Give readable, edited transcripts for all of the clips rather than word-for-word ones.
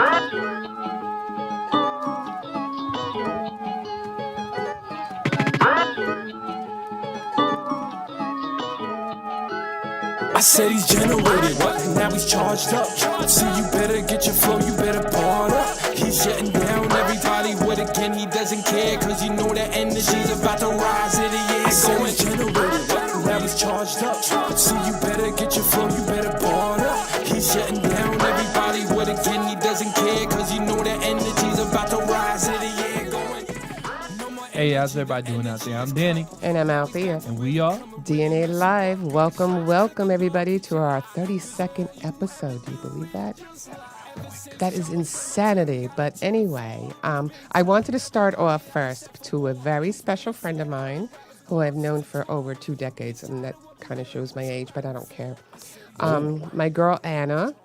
I said he's generated, now he's charged up. See, you better get your flow, you better bar up. He's shutting down everybody with a gun, he doesn't care, cause you know that energy's about to rise in the air. I said he's generated, now he's charged up. See, you better get your flow, you better bar up. He's shutting down everybody with a gun, he doesn't care, cause you know that energy's about to rise in the air. Hey, how's everybody doing out there? I'm Danny. And I'm Althea. And we are DNA Live. Welcome, welcome everybody to our 32nd episode. Do you believe that? That is insanity. But anyway, I wanted to start off first to a very special friend of mine who I've known for over 2 decades. And that kind of shows my age, but I don't care. My girl Anna.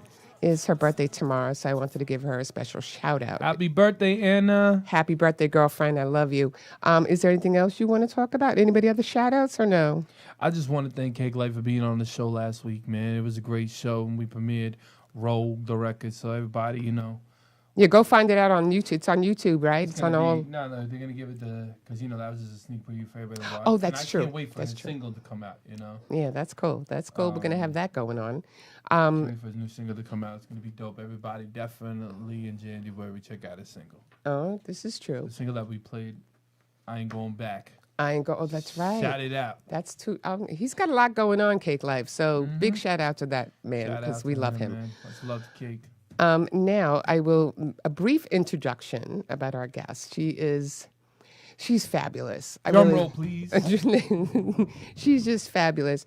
Is her birthday tomorrow, so I wanted to give her a special shout out. Happy birthday, Anna. Happy birthday, girlfriend. I love you. Is there anything else you want to talk about? Anybody other shout outs or no? I just want to thank Cake Life for being on the show last week, man. It was a great show, and we premiered Rogue the record, so everybody, you know. Yeah, go find it out on YouTube. It's on YouTube, right? It's on all. No, they're going to give it because, you know, that was just a sneak preview for everybody to watch. Oh, that's true. I can't wait for his single to come out, you know. Yeah, that's cool. That's cool. We're going to have that going on. Waiting for his new single to come out. It's going to be dope. Everybody definitely in January check out his single. Oh, this is true. The single that we played, I Ain't Going Back. Oh, that's right. Shout it out. That's too. He's got a lot going on, Cake Life. So big shout out to that man because we love him. Man. Let's love the Cake. Now I will a brief introduction about our guest. She's fabulous. Drum roll, please. She's just fabulous.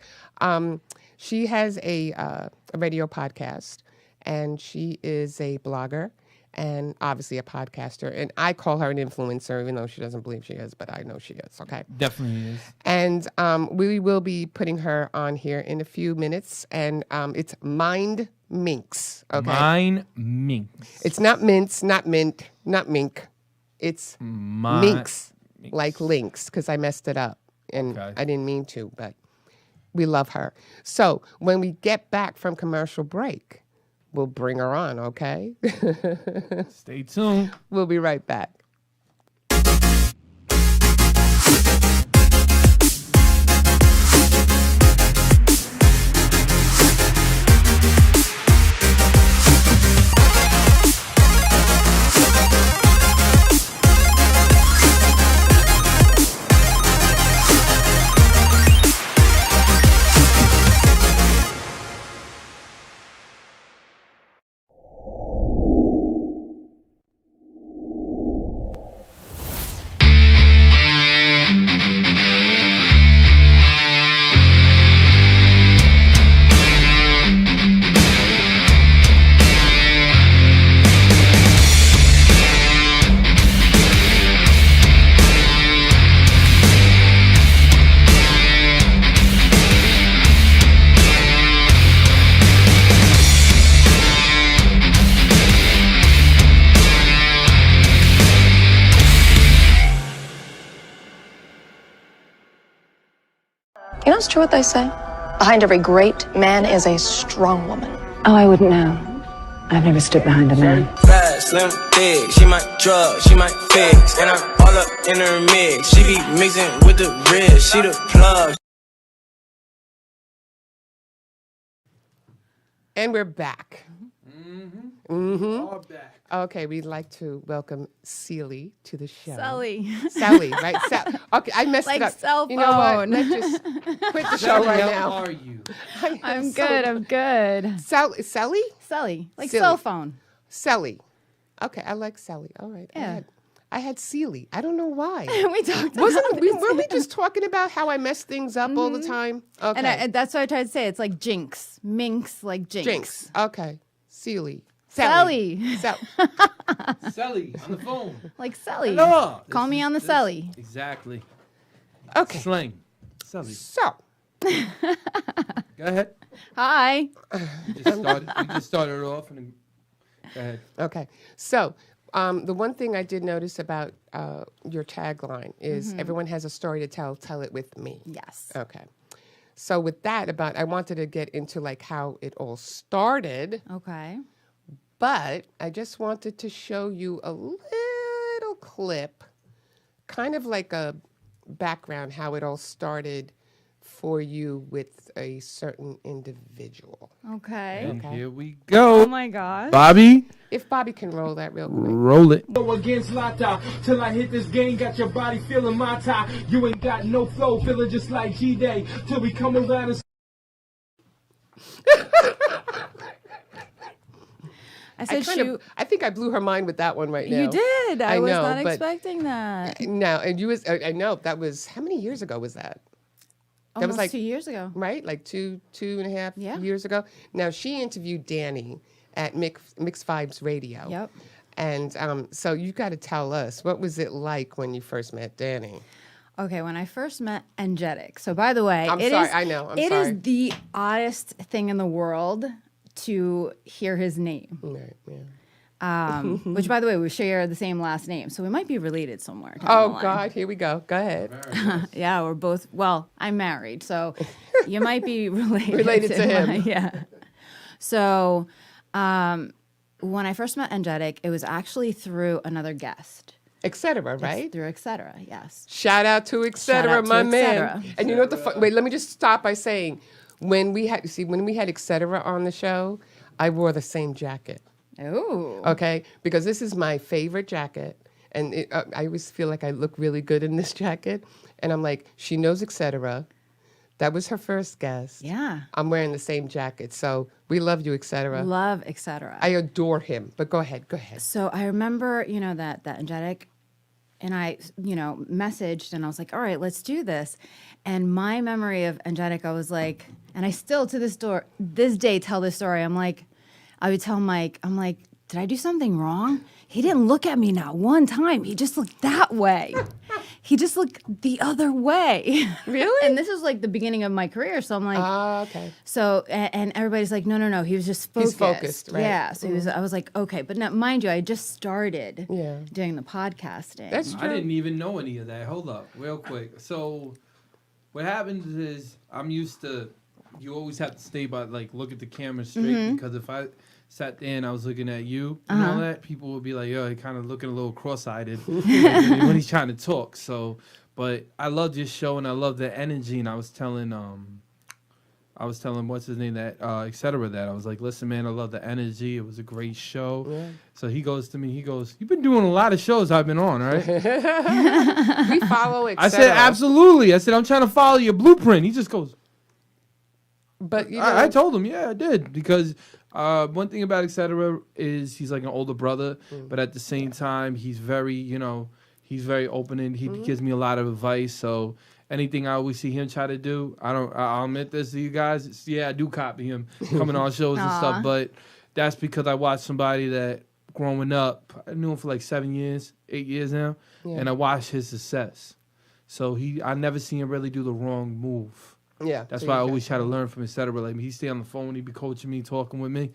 She has a radio podcast, and she is a blogger and obviously a podcaster. And I call her an influencer, even though she doesn't believe she is, but I know she is, okay? Definitely is. And we will be putting her on here in a few minutes, and it's Mind Minx, okay? Mind Minx. It's not mince, not mint, not mink. It's minx, like links, because I messed it up, and I didn't mean to, but we love her. So when we get back from commercial break, we'll bring her on, okay? Stay tuned. We'll be right back. You know, it's true what they say. Behind every great man is a strong woman. Oh, I wouldn't know. I've never stood behind a man. Bad, slim, thick. She might drug, she might fix. And I'm all up in her mix. She be mixing with the rich. She the plug. And we're back. All back. Okay, we'd like to welcome Celli to the show. Celli, right? Okay, I messed like it up. cell You know what? phone. Let's just quit the show right now. How are you? I'm good. I'm good. Celli? Celli, like Silly. cell phone. Celli. Okay, I like Celli. All right. Yeah. I had Celli. I don't know why. We talked Wasn't about we, were we just talking about how I mess things up all the time? Okay. and that's what I tried to say. It's like jinx. Minx, like jinx. Jinx. Okay. Celli. Celli. Celli on the phone. Like Celli. Hello. Call me on the Celli. Exactly. Okay. Slang. Celli. So. Go ahead. Hi. We just started it off. And go ahead. Okay. So the one thing I did notice about your tagline is everyone has a story to tell. Tell it with me. Yes. Okay. So with that, I wanted to get into like how it all started. Okay. But I just wanted to show you a little clip, kind of like a background, how it all started for you with a certain individual. Okay. And here we go. Oh my gosh. Bobby, If Bobby can roll that real quick. roll it. Go against Lata till I hit this game. Got your body feeling my tie. You ain't got no flow, feeling just like G-Day till we come around and. I said shoot. I think I blew her mind with that one right now. You did. I was know, not but- expecting that. No, and you was I know that was how many years ago was that? That was Almost like 2 years ago. right, like two and a half Yeah. years ago. Now she interviewed Danny at Mix Vibes Radio. Yep. And so you got to tell us, what was it like when you first met Danny? Okay, when I first met Angelic. So by the way, I'm it sorry, is- I know, I'm it sorry. is the oddest thing in the world to hear his name. Right, yeah. Which, by the way, we share the same last name, so we might be related somewhere. down Oh the line. God, here we go. Go ahead. Yeah, we're both. Well, I'm married, so you might be related. Related to him. Yeah. So, when I first met Angelic, it was actually through another guest. Etc. Yes, Right? through Etc. Yes. Shout out to Etc. out to My man. Etc.. And you know what the wait? Let me just stop by saying, when we had Etc. on the show, I wore the same jacket. Oh. Okay, because this is my favorite jacket, and I always feel like I look really good in this jacket. And I'm like, she knows Etc. That was her first guest. Yeah. I'm wearing the same jacket, so we love you, Etc. Love Etc. I adore him. But go ahead. So I remember, that Angelic and I, messaged and I was like, all right, let's do this. And my memory of Angelic, I was like, and I still to this day tell this story. I'm like, I would tell Mike, I'm like, did I do something wrong? He didn't look at me not one time. He just looked that way. He just looked the other way. Really? And this was like the beginning of my career. So I'm like, Okay. so, and everybody's like, no. He was just focused. He's focused, right. Yeah. So I was like, okay. But now, mind you, I just started Yeah. doing the podcasting. That's I true. didn't even know any of that. Hold up, real quick. So, what happens is I'm used to. You always have to stay by look at the camera straight because if I sat there and I was looking at you and all that, people would be like, "Yo, he kind of looking a little cross-eyed when he's trying to talk." So, but I love your show and I love the energy. And I was telling what's his name etc. that I was like, "Listen, man, I love the energy. It was a great show." Yeah. So he goes to me, "You've been doing a lot of shows I've been on, right?" We follow Etc. I said, "Absolutely." I said, "I'm trying to follow your blueprint." He just goes. But you know, I told him, yeah, I did, because one thing about Etc. is he's like an older brother, but at the same time, he's very, he's very open and he gives me a lot of advice. So anything I always see him try to do, I'll admit this to you guys. I do copy him coming on shows and stuff, but that's because I watched somebody that growing up, I knew him for like 7 years, 8 years now, and I watched his success. So I never seen him really do the wrong move. yeah. That's so why I you always got- try to learn from Etc. Like he stay on the phone, he'd be coaching me, talking with me.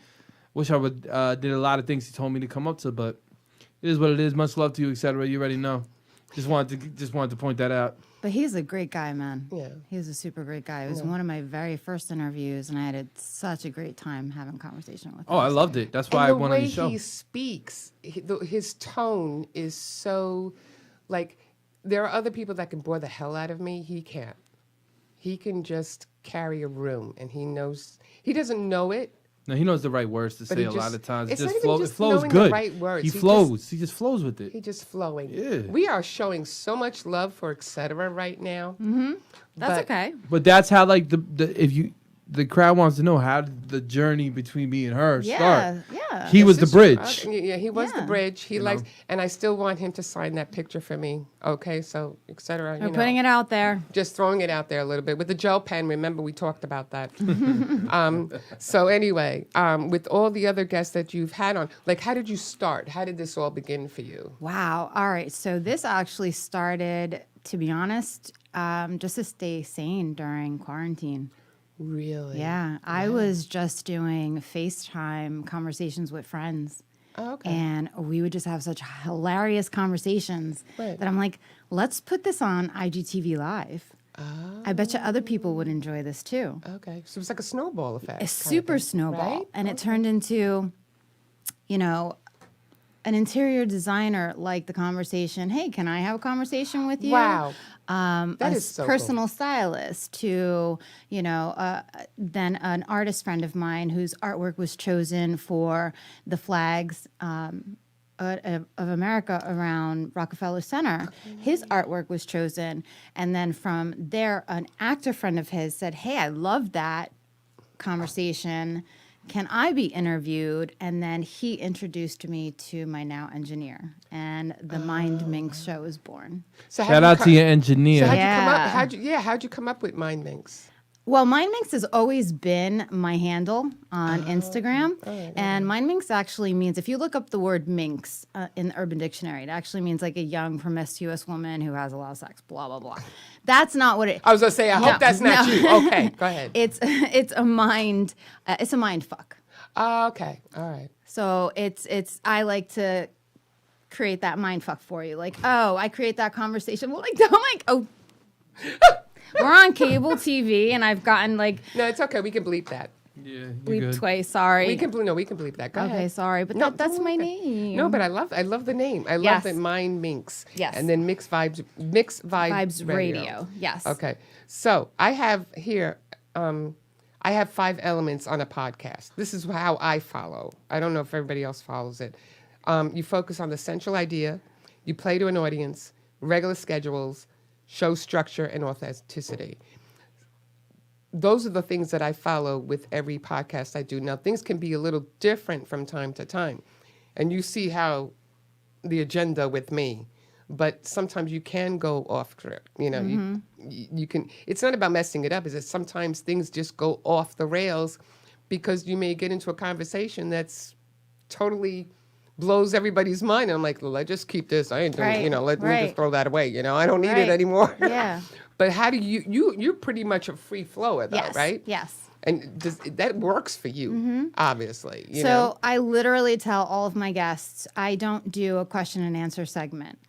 Wish I would did a lot of things he told me to come up to, but it is what it is. Much love to you, Etc. You already know. Just wanted to point that out. But he's a great guy, man. Yeah. He's a super great guy. It was one of my very first interviews, and I had such a great time having a conversation with him. Oh, I loved it. That's why I And the went on way the show. he speaks, his tone is so, like, there are other people that can bore the hell out of me. He can't. He can just carry a room, and he doesn't know it. No, he knows the right words to But say he a lot just- of times. it's It not just even it just flows knowing the good. right words. He He flows. He just flows with it. He's just flowing. Yeah. We are showing so much love for Etc. right now. That's but- okay. But that's how the crowd wants to know how did the journey between me and her Yeah, start. yeah. He was the This is- bridge. Yeah, he was the Yeah. bridge. He likes, and I still want him to sign that picture for me. Okay, so Etc. We're putting it out there. Just throwing it out there a little bit with the gel pen. Remember, we talked about that. So anyway, with all the other guests that you've had on, like, how did you start? How did this all begin for you? Wow. All right. So this actually started, to be honest, just to stay sane during quarantine. Really? Yeah. I was just doing FaceTime conversations with friends. Oh, okay. And we would just have such hilarious conversations Right. that I'm like, let's put this on IGTV Live. I bet you other people would enjoy this too. Okay. So it's like a snowball effect. A super snowball. right? And it turned into you know, an interior designer like the conversation, hey, can I have a conversation with you? Wow. That That is is so personal stylist to, you know, then an artist friend of mine whose artwork was chosen for the flags of America around Rockefeller Center. His artwork was chosen. And then from there, an actor friend of his said, hey, I love that conversation. Can I be interviewed? And then he introduced me to my now engineer, and the Mind Minx show was born. So Shout out to your engineer. So how'd you come up? Yeah. How'd you come up with Mind Minx? Well, Mind Minx has always been my handle on Instagram. And Mind Minx actually means, if you look up the word minx in the Urban Dictionary, it actually means like a young, promiscuous woman who has a lot of sex, blah, blah, blah. That's not what it I was gonna say, I hope that's not you. Okay, go ahead. It's a mind fuck. Okay, all right. So I like to create that mind fuck for you. Like, oh, I create that conversation. Well, like, I'm like, oh, we're on cable TV, and I've gotten like No, it's okay. We can bleep that. Yeah, you bleep good. twice. Sorry. We can bleep that. Go Okay, ahead. sorry, but No, that's don't my worry. name. No, but I love the name. I love Yes. that Mind Minx. Yes. And then Mix Vibes Vibes Radio. Yes. Okay. So I have here, I have 5 elements on a podcast. This is how I follow. I don't know if everybody else follows it. You focus on the central idea, you play to an audience, regular schedules, show structure, and authenticity. Those are the things that I follow with every podcast I do. Now, things can be a little different from time to time. And you see how the agenda with me, but sometimes you can go off script. You know, you can, it's not about messing it up. It's that sometimes things just go off the rails because you may get into a conversation that's totally blows everybody's mind. And I'm like, well, let's just keep this. I ain't doing, Right, let me right. just throw that away. I don't need it Right. anymore. Yeah. But how do you're pretty much a free flower though, Yes. right? Yes. And that works for you, obviously. You So know? I literally tell all of my guests, I don't do a question and answer segment.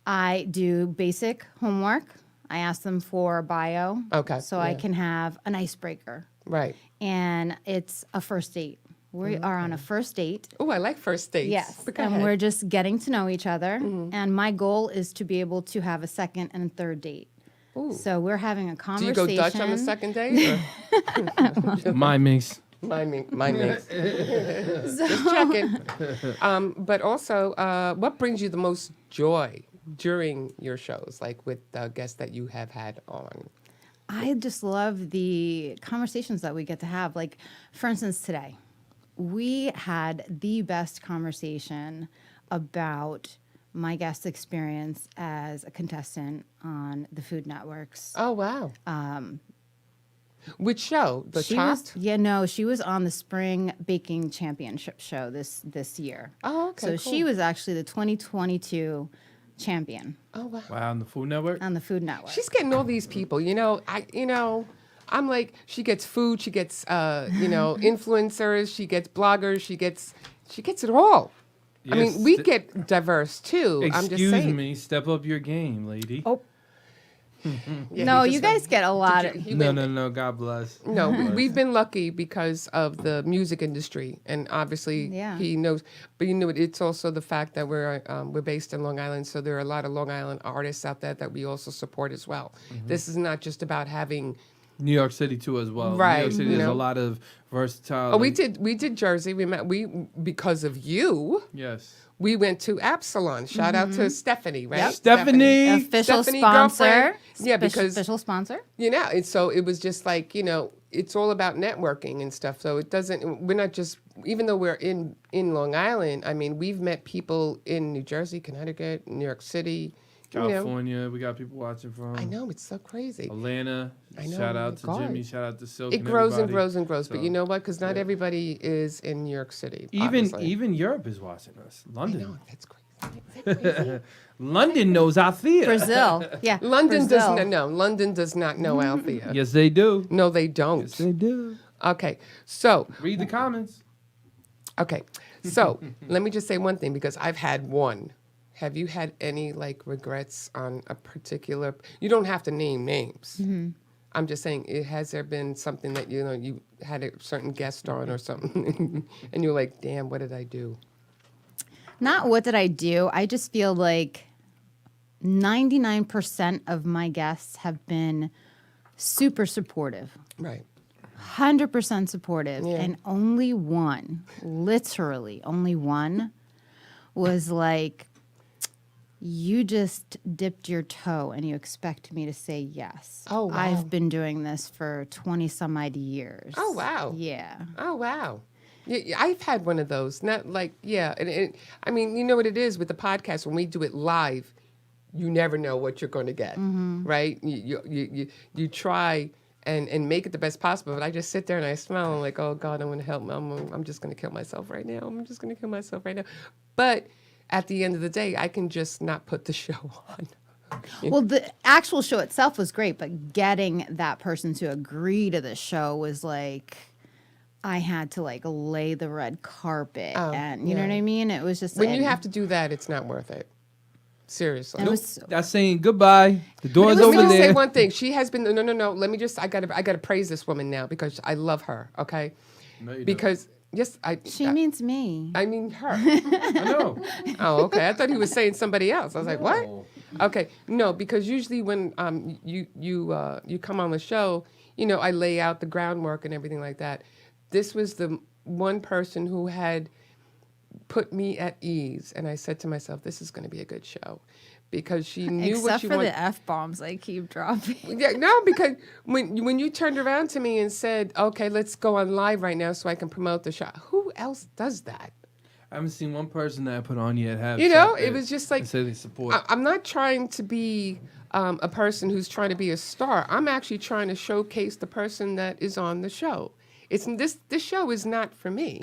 I do basic homework. I ask them for a bio. Okay, So I yeah. can have an icebreaker. Right. And it's a first date. We are on a first date. Oh, I like first dates. Yes. But go And ahead. we're just getting to know each other. And my goal is to be able to have a second and third date. So we're having a Do you conversation. go Dutch on the second date? Or? Mind Minx. Mind Minx. Just checking. But also, what brings you the most joy during your shows, like with guests that you have had on? I just love the conversations that we get to have. Like, for instance, today, we had the best conversation about my guest experience as a contestant on the Food Network's. Oh, wow. Which show? The Chopped? She was on the Spring Baking Championship show this year. Oh, okay, So she cool. was actually the 2022 champion Oh, wow. Wow, on the Food Network. on the Food Network. She's getting all these people, I'm like, she gets food, she gets, influencers, she gets bloggers, she gets it all. I Yes, mean, we get diverse too. I'm just Excuse saying. me, step up your game, lady. Oh, Yeah, no, he you just guys get a lot of. No, God bless. No, God we've bless. been lucky because of the music industry, and obviously Yeah. he knows. But it's also the fact that we're based in Long Island, so there are a lot of Long Island artists out there that we also support as well. This is not just about having. New York City too as well. Right, New York City, you there's know. a lot of versatile. Oh, we did Jersey. We because of you. Yes. We went to Absalon. Shout out to Stephanie, right? Yep. Stephanie. Official Stephanie, sponsor. girlfriend. Yeah, because official sponsor. and so it was just like, it's all about networking and stuff. So we're not just, even though we're in Long Island, I mean, we've met people in New Jersey, Connecticut, New York City, California, we got people watching from. I know, it's so crazy. Atlanta. I know, Shout oh out my to God. Jimmy. Shout out to Silk. It grows and everybody. grows and grows. But So, you know what? Because not yeah. everybody is in New York City. Even obviously. even Europe is watching us. I London. know, that's crazy. Is that crazy? London knows Althea. Brazil. Yeah. London Brazil. does not know. London does not know Althea. Yes, they do. No, they don't. Yes, they do. Okay, so Read the comments. Okay, so let me just say one thing because I've had one. Have you had any regrets on a particular? You don't have to name names. I'm just saying, has there been something that you had a certain guest on or something, and you're like, damn, what did I do? Not what did I do? I just feel like 99% of my guests have been super supportive. Right. 100% supportive. Yeah. And only one, literally only one, was like, you just dipped your toe and you expect me to say yes. Oh, wow. I've been doing this for 20 some odd years. Oh, wow. Yeah. Oh, wow. Yeah, I've had one of those. Not like, yeah. And I mean, you know what it is with the podcast, when we do it live, you never know what you're going to get, right? You try and make it the best possible, but I just sit there and I smile and like, oh, God, I'm going to help. I'm just going to kill myself right now. I'm just going to kill myself right now. But at the end of the day, I can just not put the show on. Well, the actual show itself was great, but getting that person to agree to the show was like, I had to like lay the red carpet, and you know what I mean? It was just When you have to do that, it's not worth it. Seriously. It was That's saying goodbye. The door's Let over me just there. say one thing. She has been no. Let me just I gotta praise this woman now because I love her. Okay, No, you don't. because yes, she means me. I mean her. I know. Oh, okay. I thought he was saying somebody else. I was like, what? No. Okay, no, because usually when you come on the show, you know, I lay out the groundwork and everything like that. This was the one person who had put me at ease, and I said to myself, this is going to be a good show, because she knew Except what she for wanted. the F-bombs I keep dropping. Yeah, no, because when you turned around to me and said, okay, let's go on live right now so I can promote the show. Who else does that? I haven't seen one person that I put on yet have. You know, said it that was just like, and say they support. I'm not trying to be a person who's trying to be a star. I'm actually trying to showcase the person that is on the show. It's this show is not for me.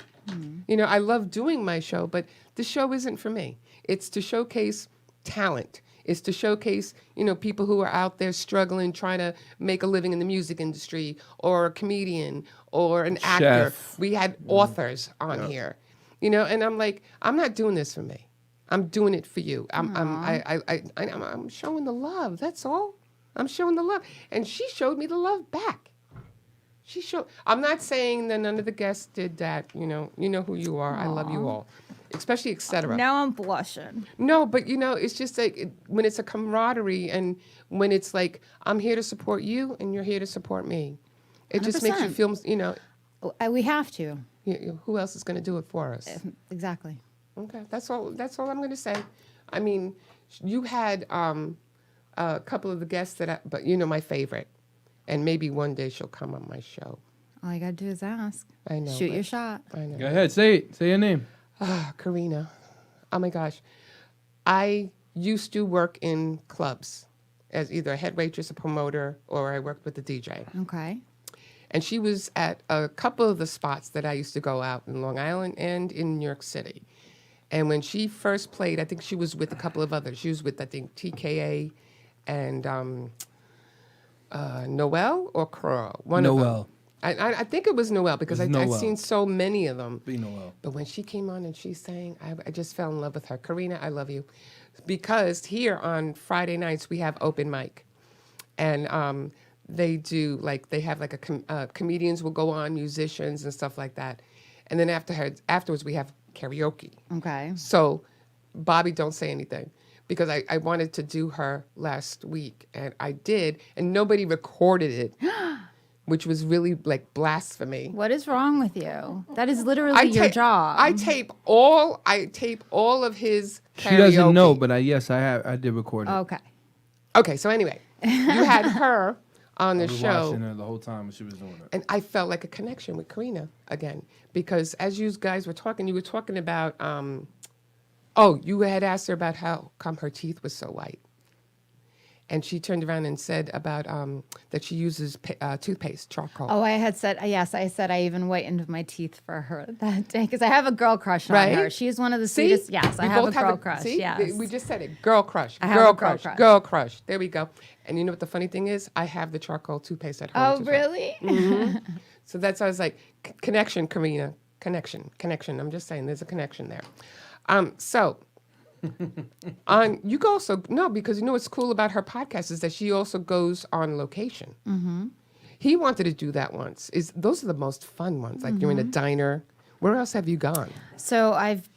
You know, I love doing my show, but the show isn't for me. It's to showcase talent. It's to showcase, you know, people who are out there struggling, trying to make a living in the music industry, or a comedian, or an actor. Chef. We had authors on here, you know, and I'm like, I'm not doing this for me. I'm doing it for you. I'm showing the love. That's all. I'm showing the love, and she showed me the love back. I'm not saying that none of the guests did that. You know who you are. I love you all, especially etc. Now I'm blushing. No, but you know, it's just like when it's a camaraderie and when it's like I'm here to support you and you're here to support me. It just makes you 100%. feel, you know, We have to. who else is going to do it for us? Exactly. Okay, that's all I'm going to say. I mean, you had a couple of the guests but you know, my favorite. And maybe one day she'll come on my show. All you got to do is ask. I know. Shoot but- your shot. I know. Go ahead, say it. Say your name. Karina. Oh my gosh. I used to work in clubs as either a head waitress, a promoter, or I worked with the DJ. Okay. And she was at a couple of the spots that I used to go out in Long Island and in New York City. And when she first played, I think she was with a couple of others. She was with, I think, TKA and Noel or Crow. One of them. Noel. I think it was Noel because It was I've Noel. seen so many of them. Be Noel. But when she came on and she sang, I just fell in love with her. Karina, I love you. Because here on Friday nights, we have open mic. And they do, like, they have like comedians will go on, musicians and stuff like that. And then afterwards, we have karaoke. Okay. So, Bobby, don't say anything. Because I wanted to do her last week. And I did. And nobody recorded it. Which was really like blasphemy. What is wrong with you? That is literally your job. I tape all of his karaoke. She doesn't know, but I did record it. Okay. Okay, so anyway, you had her on the I was show, watching her the whole time when she was doing it. and I felt like a connection with Karina again because as you guys were talking, you were talking about. You had asked her about how come her teeth was so white. And she turned around and said about that she uses toothpaste, charcoal. Oh, I had said, yes, I said I even whitened my teeth for her that day because I have a girl crush on Right? her. She's one of the See? sweetest. Yes, I We have a both girl crush. See? Yes. We just said it. Girl crush. I have Girl a girl crush. crush. Girl crush. There we go. And you know what the funny thing is? I have the charcoal toothpaste at home. Oh, really? So that's why I was like, connection, Karina. Connection. I'm just saying there's a connection there. So you go also because you know what's cool about her podcast is that she also goes on location. Mm-hmm. He wanted to do that once. Those are the most fun ones. Like you're in a diner Where else have you gone? So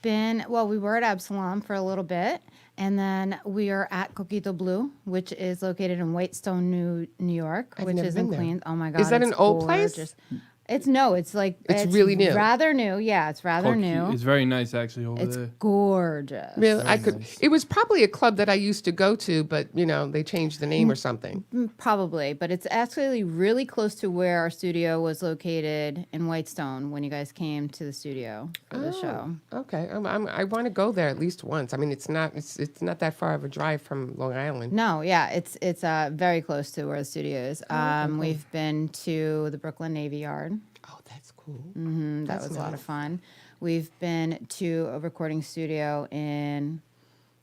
we were at Absalom for a little bit, and then we are at Coquito Blue, which is located in Whitestone, New York, I've which never is been in there. Queens. Oh my God. Is that an it's old place? gorgeous. It's really new. Rather new. Yeah, it's rather Called new. It's very nice actually over It's there. gorgeous. Really, It was probably a club that I used to go to, but they changed the name or something. Probably, but it's actually really close to where our studio was located in Whitestone when you guys came to the studio for the show. Okay, I want to go there at least once. I mean, it's not that far of a drive from Long Island. No, yeah, it's very close to where the studio is. We've been to the Brooklyn Navy Yard. Oh, that's cool. That was a lot of fun. We've been to a recording studio in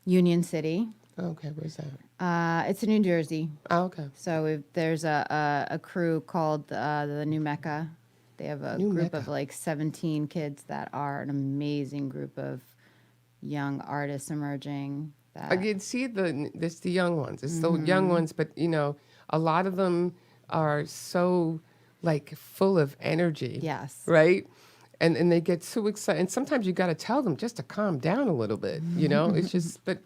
Union City. Okay, where's that? It's in New Jersey. Oh, okay. So there's a crew called the New Mecca. They have a group of like 17 kids that are an amazing group of young artists emerging. I can see the young ones. It's the young ones, but a lot of them are so like full of energy. Yes. Right? And they get so excited. And sometimes you got to tell them just to calm down a little bit, It's just, but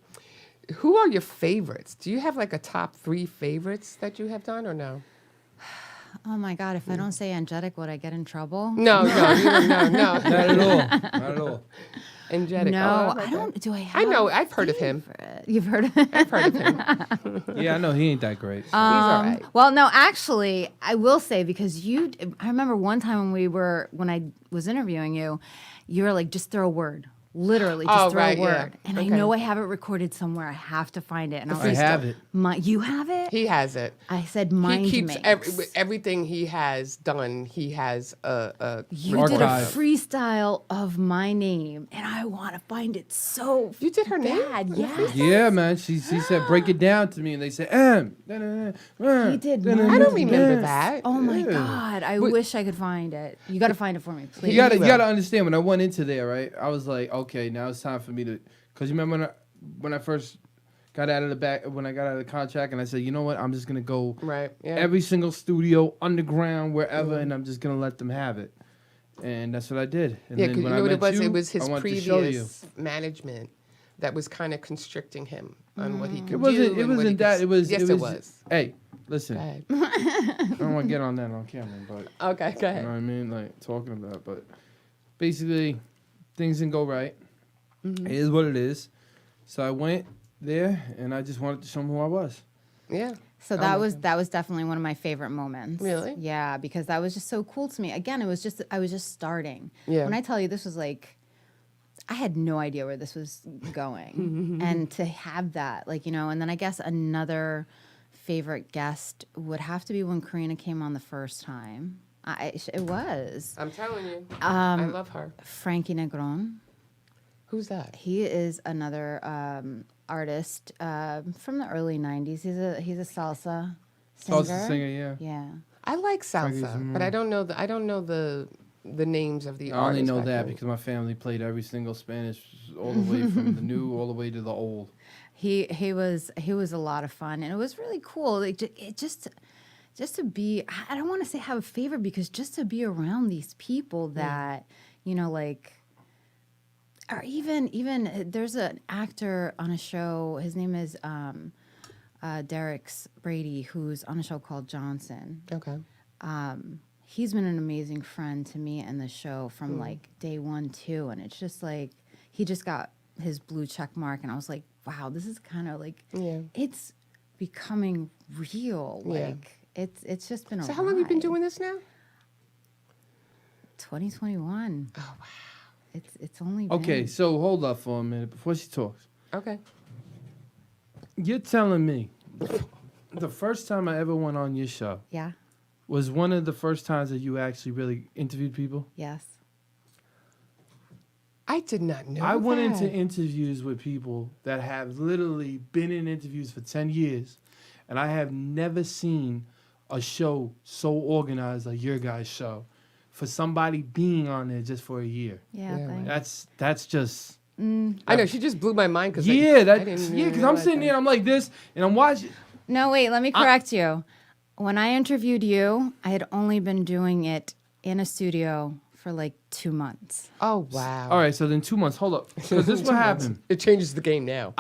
who are your favorites? Do you have like a top 3 favorites that you have done or no? Oh my God! If I don't say angelic, would I get in trouble? No. Not at all. Not at all. Angelic. No, Oh, I don't. Do I have? I know. I've heard of him. You've heard of him? I've heard of him. Yeah, I know he ain't that great. So. He's all right. Well, no, actually, I will say because I remember one time when I was interviewing you, you were like, just throw a word. Literally, just throw a word. And I know I have it recorded somewhere. I have to find it. And I have it. You have it? He has it. I said Mind He keeps Minx. everything he has done. He has a You did a freestyle of my name, and I want to find it so You did her bad. name? Yeah. Yeah, man. She said, break it down to me. And they said, He did I mine. don't remember that. Oh my God! I wish I could find it. You got to find it for me, please. You gotta understand, when I went into there, right, I was like, okay, now it's time for me to, because you remember when I first got out of the contract, and I said, you know what, I'm just gonna go every single studio, underground, wherever, and I'm just gonna let them have it. And that's what I did. And Yeah, because you know what it was? It was his I wanted to show you. previous management that was kind of constricting him on what he could It wasn't. do. It wasn't that. It was. Yes, it it was. was. Hey, listen. Go ahead. I don't want to get on that on camera, but Okay, go you ahead. know what I mean, like talking about. But basically, things didn't go right. It is what it is. So I went there, and I just wanted to show them who I was. Yeah. So that was definitely one of my favorite moments. Really? Yeah, because that was just so cool to me. Again, I was just starting. Yeah. When I tell you this was like, I had no idea where this was going, and to have that, like, and then I guess another favorite guest would have to be when Karina came on the first time. It was I'm telling you. I love her. Frankie Negron. Who's that? He is another artist from the early '90s. He's a salsa singer. Salsa singer, yeah. Yeah. I like salsa, Frankie's- but I don't know the names of the I artists. only know back that then. because my family played every single Spanish, all the way from the new all the way to the old. He was a lot of fun, and it was really cool. Like just to be, I don't want to say have a favorite, because just to be around these people that like, or even there's an actor on a show. His name is Derek Brady, who's on a show called Johnson. Okay. He's been an amazing friend to me and the show from like day 1 too, and it's just like he just got his blue check mark, and I was like, wow, this is kind of like it's becoming real. Like it's just been a So how long have you been ride. doing this now? 2021. Oh wow. It's only been. Okay, so hold up for a minute before she talks. Okay. You're telling me the first time I ever went on your show Yeah. was one of the first times that you actually really interviewed people? Yes. I did not know. I went into that. interviews with people that have literally been in interviews for 10 years, and I have never seen a show so organized like your guys' show for somebody being on there just for a year. Yeah. Yeah, thanks. That's just... I know she just blew my mind because because I'm sitting there and I'm like this, and I'm watching. No, wait, let me correct you. When I interviewed you, I had only been doing it in a studio for like 2 months. Oh, wow. All right, so then 2 months. Hold up. Because this is what happened. It changes the game now.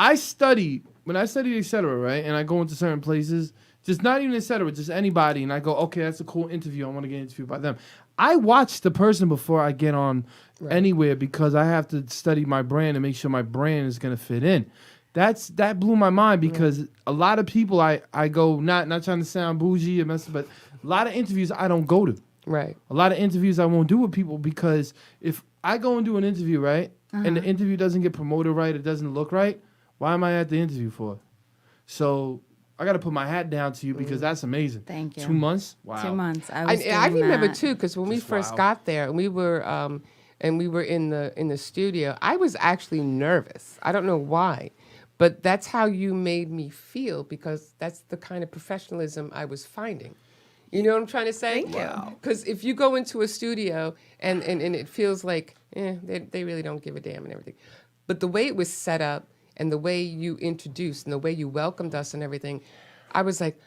When I studied etc., right, and I go into certain places, just not even etc., just anybody, and I go, okay, that's a cool interview. I want to get interviewed by them. I watch the person before I get on anywhere because I have to study my brand and make sure my brand is going to fit in. That blew my mind because a lot of people I go, not trying to sound bougie or messy, but a lot of interviews I don't go to. Right. A lot of interviews I won't do with people because if I go and do an interview, right, and the interview doesn't get promoted right, it doesn't look right, why am I at the interview for? So I got to put my hat down to you because that's amazing. Thank you. 2 months? Wow. 2 months. I remember that. too, because when we first wow. got there, and we were in the studio, I was actually nervous. I don't know why, but that's how you made me feel because that's the kind of professionalism I was finding. You know what I'm trying to say? Thank you. Because if you go into a studio and it feels like they really don't give a damn and everything, but the way it was set up and the way you introduced and the way you welcomed us and everything, I was like,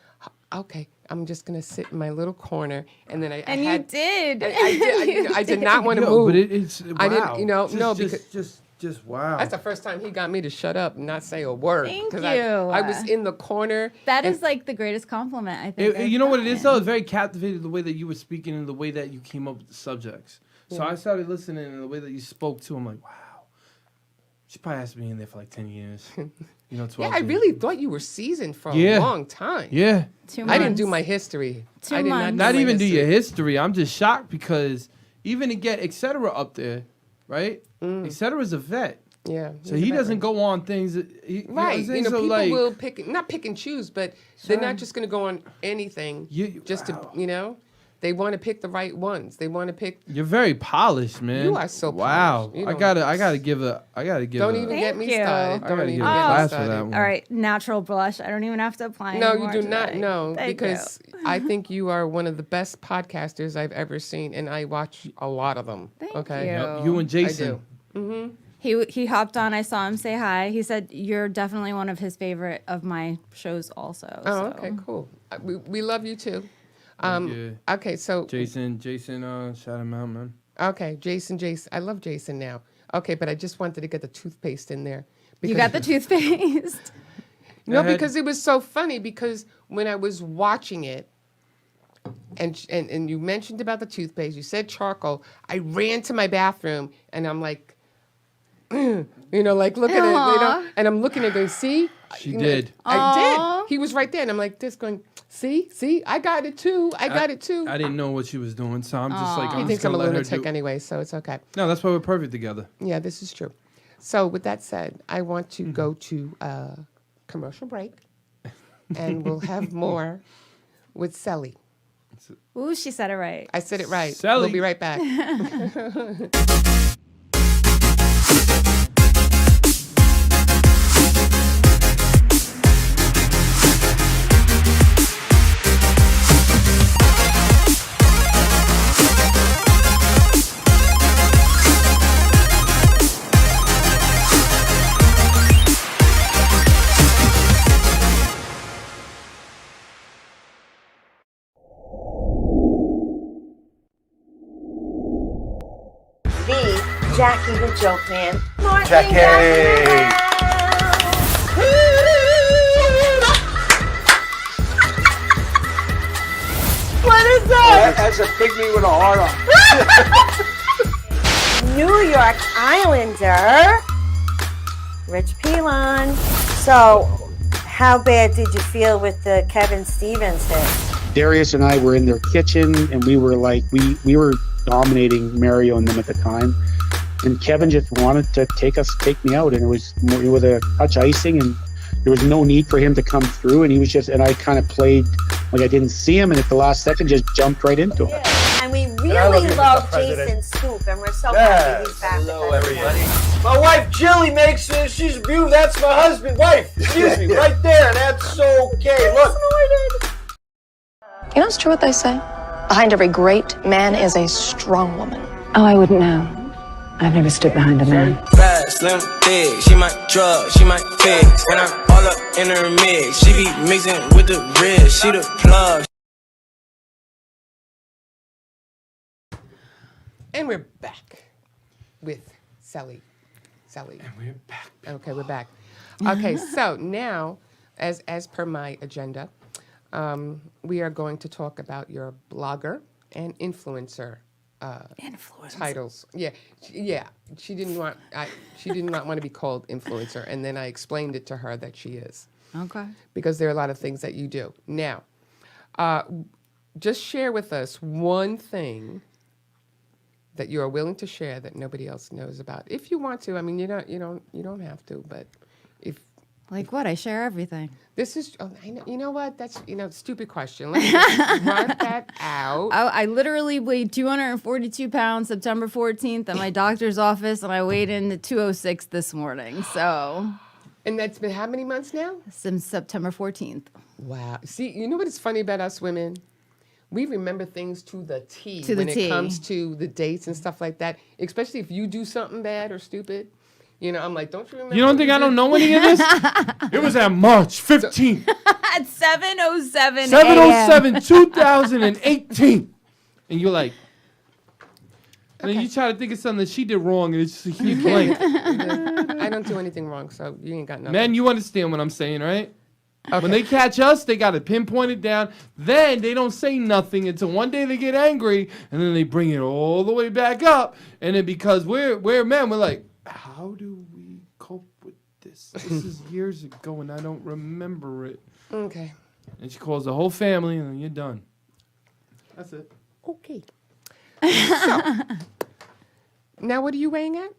okay, I'm just gonna sit in my little corner, and then I You did. I did not want to move. But it's wow. I didn't, Just wow. that's the first time he got me to shut up and not say a word. Thank 'cause you. I was in the corner. That and- is like the greatest compliment I think. You know what it is though? It's very captivating the way that you were speaking and the way that you came up with the subjects. So I started listening and the way that you spoke to. I'm like, wow. She probably has to be in there for like 10 years. 12 Yeah, I years. really thought you were seasoned for Yeah. a long time. Yeah. 2 I months. didn't do my history. 2 I did months. Not my even do history. your history. I'm just shocked because even to get etc. up there, right? Etc. is a vet. Yeah. So he's he a doesn't veteran. go on things that Right. You know, People like, will not pick and choose, but they're not just going to go on anything just wow. to, they want to pick the right ones. They want to pick. You're very polished, man. You are so wow. polished. You I don't- gotta give. Don't even get me Thank you. started. I Don't gotta even give a get me class for started. that one. All right, natural blush. I don't even have to apply No, anymore you do not today. know Thank because you. I think you are one of the best podcasters I've ever seen, and I watch a lot of them. Thank okay. you. Yep, you and Jason. He hopped on. I saw him say hi. He said you're definitely one of his favorite of my shows also. Oh, so. okay, cool. We love you too. Yeah. Okay, so Jason, shout him out, man. okay, Jason. I love Jason now. Okay, but I just wanted to get the toothpaste in there. You got the toothpaste. No, ahead. because it was so funny because when I was watching it, and you mentioned about the toothpaste, you said charcoal. I ran to my bathroom and I'm like, like looking at it, and I'm looking at it going, see? She did. I did. He was right there, and I'm like this going, see, I got it too. I got it too. I didn't know what she was doing, so I'm just like, He I'm thinks just I'm gonna a let her lunatic do. anyway, so it's okay. No, that's why we're perfect together. Yeah, this is true. So with that said, I want to go to a commercial break, and we'll have more with Celli. Ooh, she said it right. I said it right. Celli. We'll be right back. The Jackie the Joke Man. Jackie! What is that? That's a pygmy with a heart on. New York Islander, Rich Pilon. So, how bad did you feel with the Kevin Stevens hit? Darius and I were in their kitchen, and we were like, we were dominating Mario and them at the time. And Kevin just wanted to take me out, and it was a touch icing, and there was no need for him to come through. And he was just, and I kind of played like I didn't see him, and at the last second, just jumped right into him. And we I really love love you, Mr. Jason Scoop, and we're so Yeah. happy he's back Hello, with us. everybody. My wife Jilly makes she's beautiful. That's my husband, wife. Excuse me, right there. That's okay. Look. You know, it's true what they say. Behind every great man is a strong woman. Oh, I wouldn't know. I've never stood behind a man. Bad, slim, thick. She might drug, she might fix. And I'm all up in her mix. She be mixing with the wrist. She the plug. And we're back with Celli. And we're back. Okay, we're back. Okay, so now, as per my agenda, we are going to talk about your blogger and influencer titles. Yeah. She did not want to be called influencer, and then I explained it to her that she is. Okay. Because there are a lot of things that you do. Now, just share with us one thing that you are willing to share that nobody else knows about. If you want to, I mean, you don't have to, but if Like what? I share everything. this is, I know, you know what? That's stupid question. Let me just mark that out. I literally weighed 242 pounds September 14th at my doctor's office, and I weighed in at 206 this morning. So, And that's been how many months now? since September 14th. Wow. See, you know what is funny about us women? We remember things to the T To the when T. it comes to the dates and stuff like that. Especially if you do something bad or stupid. I'm like, don't you remember? You don't think I don't know any of this? It was at March 15th, At 7:07 707, 2018. And you're like, and then you try to think of something that she did wrong, and it's just you blank. I don't do anything wrong, so you ain't got nothing. Man, you understand what I'm saying, right? When they catch us, they got to pinpoint it down. Then they don't say nothing until one day they get angry, and then they bring it all the way back up. And then because we're men, we're like, how do we cope with this? This is years ago, and I don't remember it. Okay. And she calls the whole family, and then you're done. That's it. Okay. So, now what are you weighing at?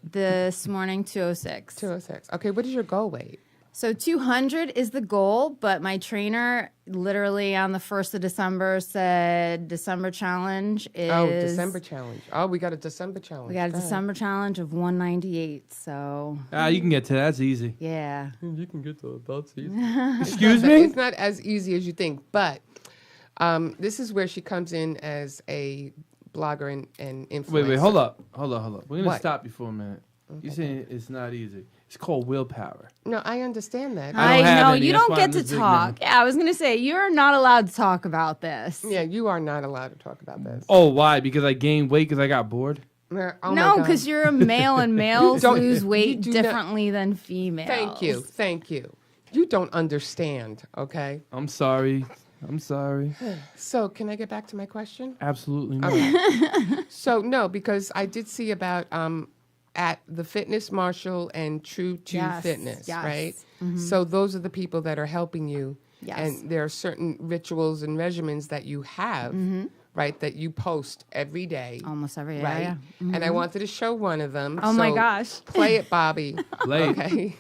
This morning, 206. 206. Okay, what is your goal weight? So 200 is the goal, but my trainer literally on the 1st of December said December challenge is... Oh, December challenge. Oh, we got a December challenge. We got a Go ahead. December challenge of 198, so... You can get to that. That's easy. Yeah. You can get to that. That's easy. Excuse me? It's not as easy as you think, but this is where she comes in as a blogger and influencer. Wait. Hold up. We're going to What? stop you for a minute. You're saying it's not easy. It's called willpower. No, I understand that. I don't have know any, you that's don't why get I'm to this big talk. Yeah, I was gonna say you're not allowed to talk about this. Yeah, you are not allowed to talk about this. Oh, why? Because I gained weight because I got bored? Oh my No, God. because you're a male and males don't- lose you weight do not- differently than females. Thank you. You don't understand, okay? I'm sorry. So, can I get back to my question? Absolutely not. Okay. So, no, because I did see about at the Fitness Marshall and True to Yes, Fitness, yes. right? So those are the people that are helping you. Yes. And there are certain rituals and regimens that you have, right, that you post every day. Almost every day. Right? Yeah. And I wanted to show one of them. Oh my so gosh. Play it, Bobby. Play it. Okay.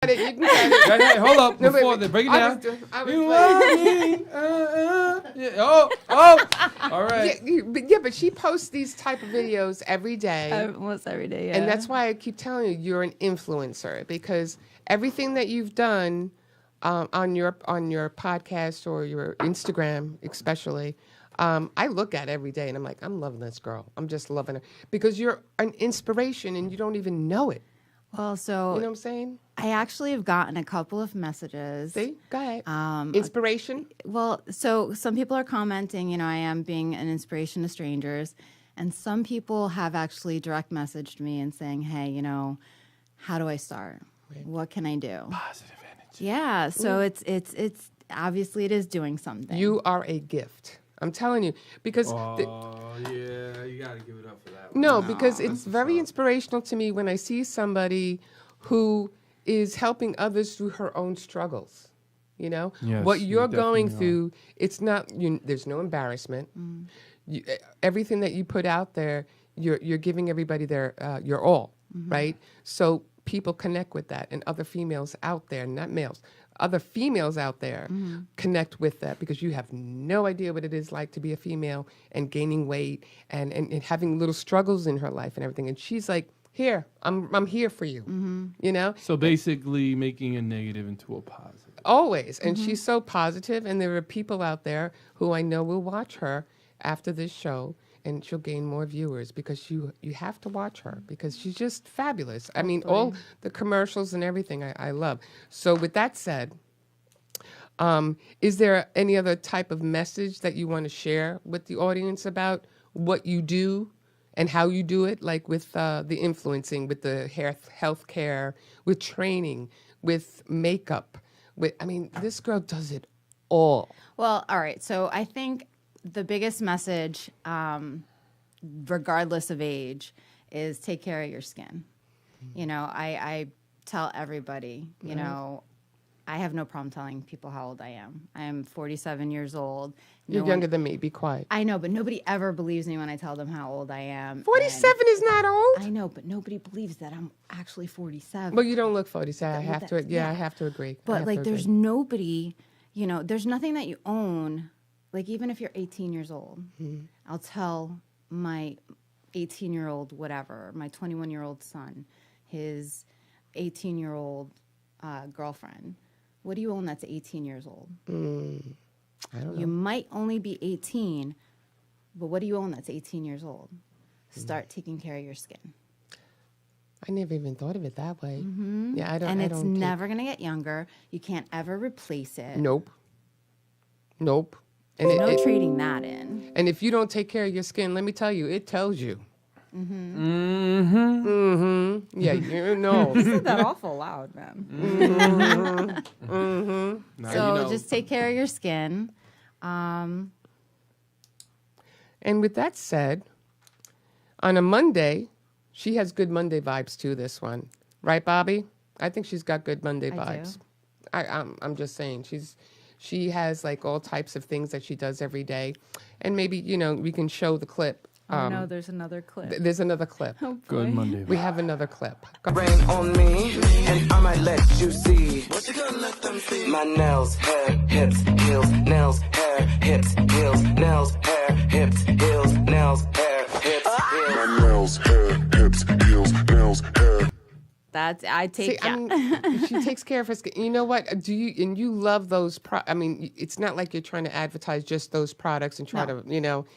You can cut it. Hey, hold up. No, Before wait, they break it I down. was You playing. love me. Yeah. All right. But she posts these type of videos every day. Almost every day. Yeah. And that's why I keep telling you, you're an influencer, because everything that you've done on your podcast or your Instagram, especially, I look at every day and I'm like, I'm loving this girl. I'm just loving her because you're an inspiration and you don't even know it. Well, so You know what I'm saying? I actually have gotten a couple of messages. See, go ahead. Inspiration. Well, so some people are commenting, I am being an inspiration to strangers. And some people have actually direct messaged me and saying, hey, how do I start? Right. What can I do? Positive energy. Yeah. So it's obviously it is doing something. You are a gift. I'm telling you, because yeah, you gotta give it up for that one. no, because it's very inspirational to me when I see somebody who is helping others through her own struggles. You know, Yes, what you you're going definitely through, it's not. There's no embarrassment. Everything that you put out there, you're giving everybody their your all, right? So people connect with that, and other females out there, not males, other females out there connect with that because you have no idea what it is like to be a female and gaining weight and having little struggles in her life and everything. And she's like, here, I'm here for you, you know? So basically making a negative into a positive. Always. And she's so positive, and there are people out there who I know will watch her after this show, and she'll gain more viewers because you have to watch her because she's just fabulous. I mean, all the commercials and everything I love. So with that said, is there any other type of message that you want to share with the audience about what you do and how you do it, like with the influencing, with the health care, with training, with makeup? I mean, this girl does it all. Well, all right. So I think the biggest message, regardless of age, is take care of your skin. You know, I tell everybody, you know, I have no problem telling people how old I am. I am 47 years old. You're younger than me. Be quiet. I know, but nobody ever believes me when I tell them how old I am. 47 is not old. I know, but nobody believes that I'm actually 47. Well, you don't look 47. I have to. Yeah. I have to agree. But like, there's nobody, you know, there's nothing that you own. Like, even if you're 18 years old, I'll tell my 18-year-old whatever, my 21-year-old son, his 18-year-old girlfriend, what do you own that's 18 years old? I don't know. You might only be 18, but what do you own that's 18 years old? Start taking care of your skin. I never even thought of it that way. Yeah, I don't. And I it's don't never going to get younger. You can't ever replace it. Nope. And There's no trading that in. And if you don't take care of your skin, let me tell you, it tells you. Yeah, you know. You said that awful loud, man. Now So you know. just take care of your skin. And with that said, on a Monday, she has good Monday vibes too, this one. Right, Bobby? I think she's got good Monday vibes. I'm just saying, she has like all types of things that she does every day. And maybe, you know, we can show the clip. Oh, no, there's another clip. There's another clip. Oh, boy. Good Monday. We have another clip. Rain on me, and I might let you see. What you gonna let them see? My nails, hair, hips, heels, nails, hair, hips, heels, nails, hair, hips, heels, nails, hair, hips, heels. My nails, hair, hips, heels, nails, hair. That's, I take See, she takes care of her skin. You know what? You love those I mean, it's not like you're trying to advertise just those products and try to, you know,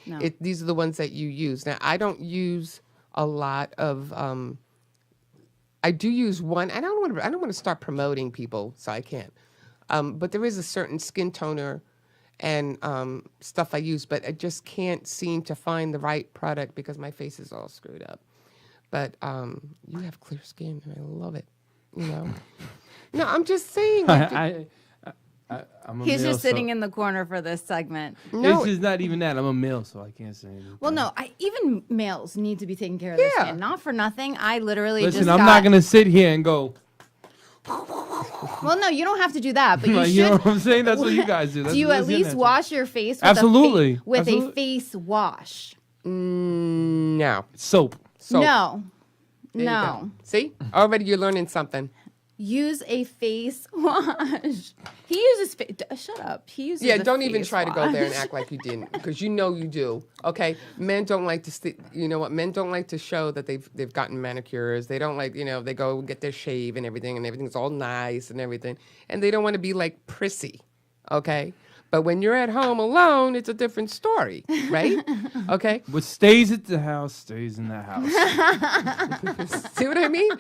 these are the ones that you use. Now, I don't use a lot of, I do use one. I don't want to start promoting people, so I can't. But there is a certain skin toner and stuff I use, but I just can't seem to find the right product because my face is all screwed up. But you have clear skin, and I love it. You know. No, I'm just saying. I'm a He's male, just sitting so in the corner for this segment. No, it's not even that. I'm a male, so I can't say anything. Well, no, even males need to be taking care of their skin. Not for nothing. I literally Listen, just I'm got, not gonna sit here and go. Well, no, you don't have to do that, but you Like, should. you know what I'm saying? That's what you guys do. Do you at least wash your face with Absolutely. a face wash? no. Soap. No. There you No. go. See, already you're learning something. Use a face wash. He uses shut up. He uses Yeah, a don't even face try to go there and wash. act like you didn't, because you know you do. Okay, men don't like to. You know what? Men don't like to show that they've gotten manicures. They don't like, you know, they go get their shave and everything's all nice and everything, and they don't want to be like prissy. Okay, but when you're at home alone, it's a different story, right? Okay. What stays at the house stays in the house. See what I mean?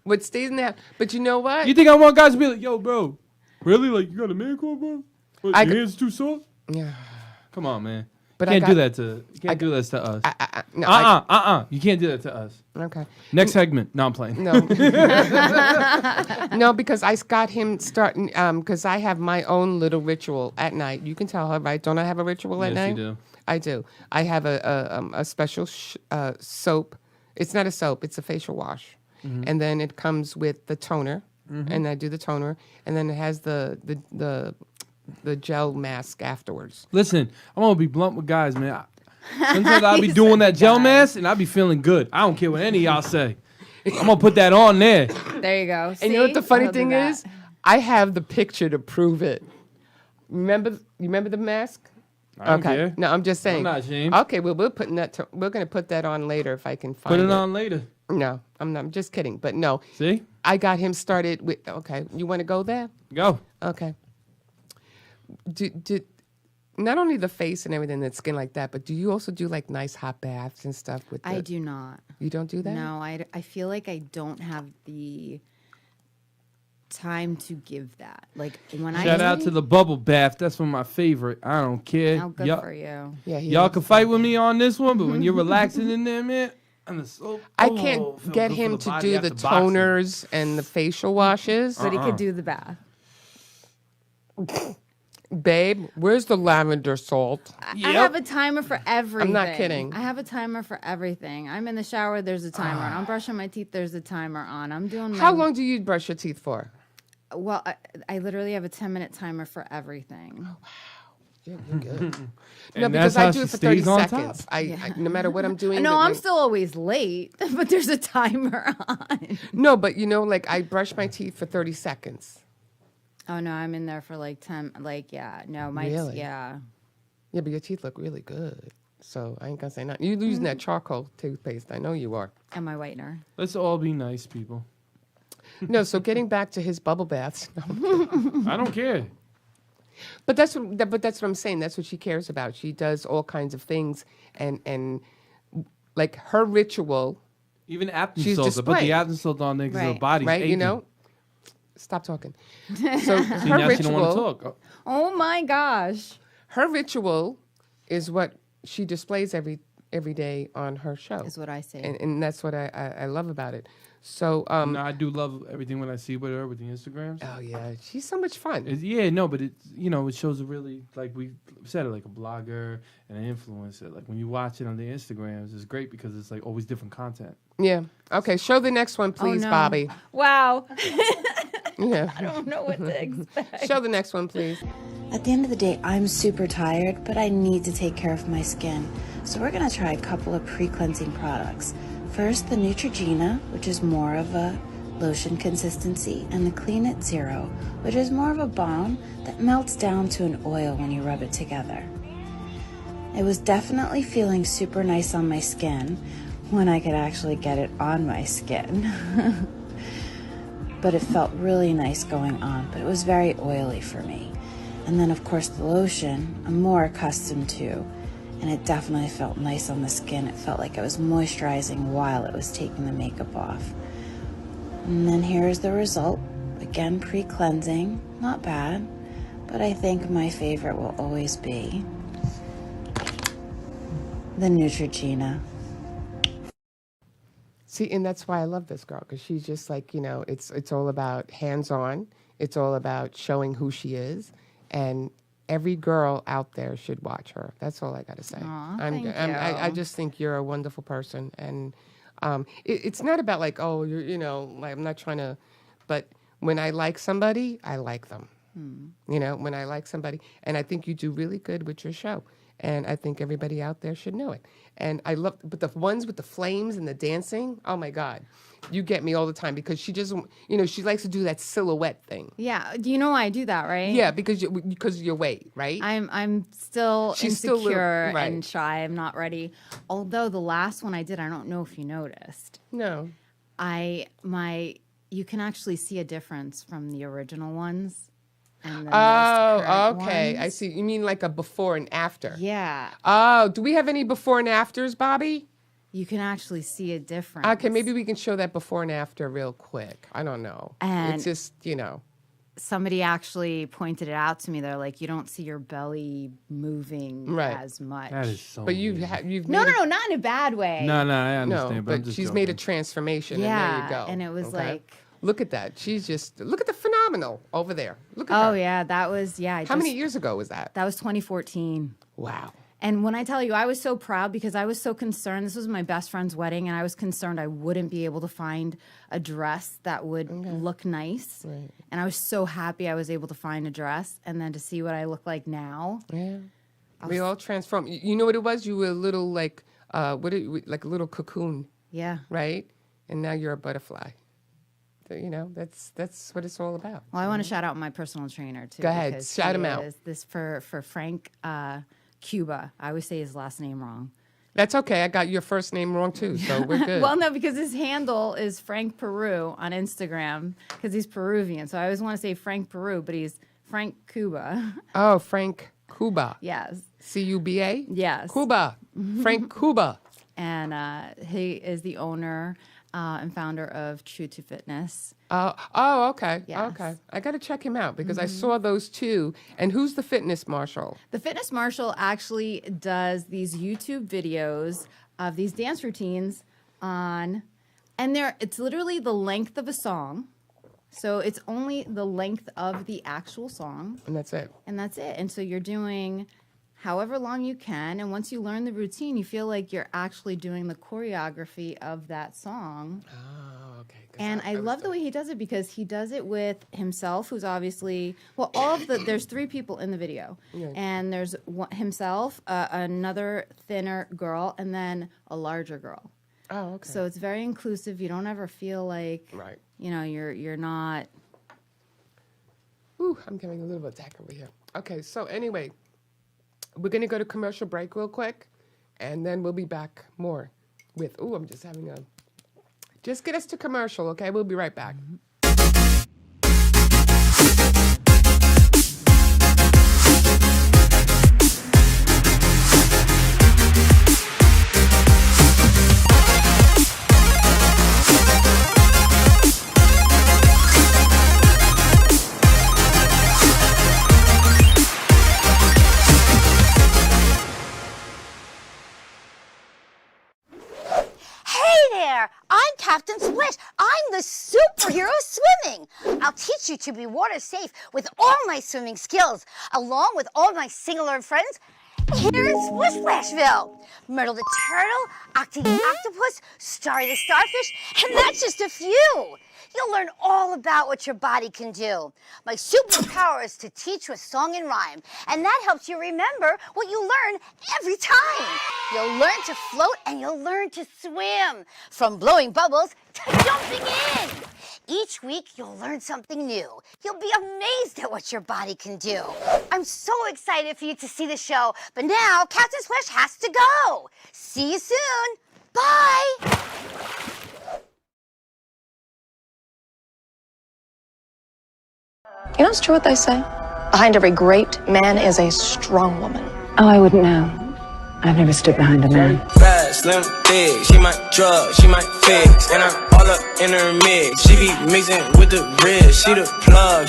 What stays in the house. But you know what? You think I want guys to be like, yo, bro, really? Like, you got a manicure, bro? What, your hands too soft? Yeah. Come on, man. But You can't do that to us. You can't do that to us. Okay. Next segment. No, I'm playing. No. No, because I got him starting, because I have my own little ritual at night. You can tell her, right? Don't I have a ritual at night? Yes, you do. I do. I have a special soap. It's not a soap. It's a facial wash. Mm-hmm. And then it comes with the toner. And I do the toner. And then it has the gel mask afterwards. Listen, I'm gonna be blunt with guys, man. Sometimes I'll be doing that gel mask and I'll be feeling good. I don't care what any of y'all say. I'm gonna put that on there. There you go. And you know what the funny I'll do thing that. is? I have the picture to prove it. You remember the mask? I don't care. No, I'm just saying. I'm not ashamed. Okay, well, we're going to put that on later if I can find it. Put it on later. No, I'm not. I'm just kidding. But no. See? I got him started with. Okay, you want to go there? Go. Okay. Not only the face and everything, the skin like that, but do you also do like nice hot baths and stuff with? I do not. You don't do that? No, I feel like I don't have the time to give that. Like when Shout out to the bubble bath. That's one of my favorite. I don't care. Oh, good for you. Yeah, y'all can fight with me on this one, but when you're relaxing in there, man, and the soap. I can't get him to do the toners and the facial washes. But he could do the bath. Babe, where's the lavender salt? I have a timer for everything. I'm not kidding. I have a timer for everything. I'm in the shower, there's a timer on. I'm brushing my teeth, there's a timer on. I'm doing How long do you brush your teeth for? Well, I literally have a 10-minute timer for everything. You're good. No, And because that's I how do she it for stays 30 on seconds. top. I no matter what I'm doing. No, I'm still always late, but there's a timer on. No, but like I brush my teeth for 30 seconds. Oh no, I'm in there for like 10. Like no, Really? Yeah, but your teeth look really good. So I ain't gonna say nothing. You're using that charcoal toothpaste. I know you are. and my whitener. Let's all be nice, people. No, so getting back to his bubble baths. I don't care. But that's what I'm saying. That's what she cares about. She does all kinds of things, and like her ritual. Even Epsom She's salt. I put the displaying. Epsom salt on there because her Right. body's Right, aching. you know. Stop talking. So See, her now she don't want to ritual, talk. Oh my gosh. her ritual, is what she displays every day on her show. Is what I say. And that's what I love about it. So No, I do love everything when I see with her with the Instagrams. oh yeah, she's so much fun. But it it shows a really, like we said it, like a blogger and an influencer. Like when you watch it on the Instagrams, it's great because it's like always different content. Yeah. Okay, show the next one, please, no. Bobby. Wow. Yeah. I don't know what to expect. Show the next one, please. At the end of the day, I'm super tired, but I need to take care of my skin. So we're gonna try a couple of pre-cleansing products. First, the Neutrogena, which is more of a lotion consistency, and the Clean It Zero, which is more of a balm that melts down to an oil when you rub it together. It was definitely feeling super nice on my skin when I could actually get it on my skin. But it felt really nice going on, but it was very oily for me. And then of course the lotion, I'm more accustomed to, and it definitely felt nice on the skin. It felt like I was moisturizing while it was taking the makeup off. And then here's the result. Again, pre-cleansing, not bad, but I think my favorite will always be the Neutrogena. See, and that's why I love this girl, because she's just like, it's all about hands-on. It's all about showing who she is, and every girl out there should watch her. That's all I got to say. Thank you. I just think you're a wonderful person, and it's not about like, oh, like, I'm not trying to, but when I like somebody, I like them. When I like somebody, and I think you do really good with your show. And I think everybody out there should know it. And I love, but the ones with the flames and the dancing, oh my God, you get me all the time, because she just, she likes to do that silhouette thing. Yeah. Do you know why I do that, right? Yeah, because of your weight, right? I'm still She's still insecure right. and shy. I'm not ready. Although the last one I did, I don't know if you noticed. No. You can actually see a difference from the original ones. And the Oh, most current okay. I ones. see. You mean like a before and after? Yeah. Oh, do we have any before and afters, Bobby? You can actually see a difference. Okay, maybe we can show that before and after real quick. I don't know. And it's just, somebody actually pointed it out to me. They're like, you don't see your belly moving as much. That is so. But you've no, not in a bad way. No, I understand. No, but I'm but just she's joking. made a transformation. Yeah, and there you go. and it was like, look at that. She's just look at the phenomenal over there. Look at oh her. yeah, that was How many years ago was that? That was 2014. Wow. And when I tell you, I was so proud because I was so concerned. This was my best friend's wedding, and I was concerned I wouldn't be able to find a dress that would look nice. Right. And I was so happy I was able to find a dress, and then to see what I look like now. Yeah. We all transformed. You know what it was? You were a little like like a little cocoon. Yeah. Right? And now you're a butterfly. You know, that's what it's all about. Well, I want to shout out my personal trainer too. Go ahead, because shout he him out. is This for Frank Cuba. I always say his last name wrong. That's okay. I got your first name wrong too, so we're good. Well, no, because his handle is Frank Peru on Instagram because he's Peruvian. So I always want to say Frank Peru, but he's Frank Cuba. Oh, Frank Cuba. Yes. Cuba? Yes. Cuba. Frank Cuba. And he is the owner and founder of True to Fitness. Oh, okay. Yes. Okay. I got to check him out because I saw those two. And who's the fitness marshal? The fitness marshal actually does these YouTube videos of these dance routines and it's literally the length of a song. So it's only the length of the actual song. And that's it. And so you're doing however long you can. And once you learn the routine, you feel like you're actually doing the choreography of that song. Oh, okay. And I love the way he does it because he does it with himself, who's obviously, there's 3 people in the video. Yeah. And there's himself, another thinner girl, and then a larger girl. Oh, okay. So it's very inclusive. You don't ever feel like, right. You're not. Ooh, I'm getting a little attack over here. Okay, so anyway, we're going to go to commercial break real quick, and then we'll be back more with, I'm just having just get us to commercial, okay? We'll be right back. I'm Captain Splish. I'm the superhero swimming. I'll teach you to be water safe with all my swimming skills, along with all my singular friends here in Splish Splashville. Myrtle the turtle, Octi the octopus, Starry the starfish, and that's just a few. You'll learn all about what your body can do. My superpower is to teach with song and rhyme, and that helps you remember what you learn every time. You'll learn to float and you'll learn to swim, from blowing bubbles to jumping in. Each week, you'll learn something new. You'll be amazed at what your body can do. I'm so excited for you to see the show, but now Captain Splash has to go. See you soon. Bye. You know, it's true what they say. Behind every great man is a strong woman. Oh, I wouldn't know. I've never stood behind a man. Bad, slim, thick. She might drug, she might fix. And I'm all up in her mix. She be mixing with the wrist. She the plug.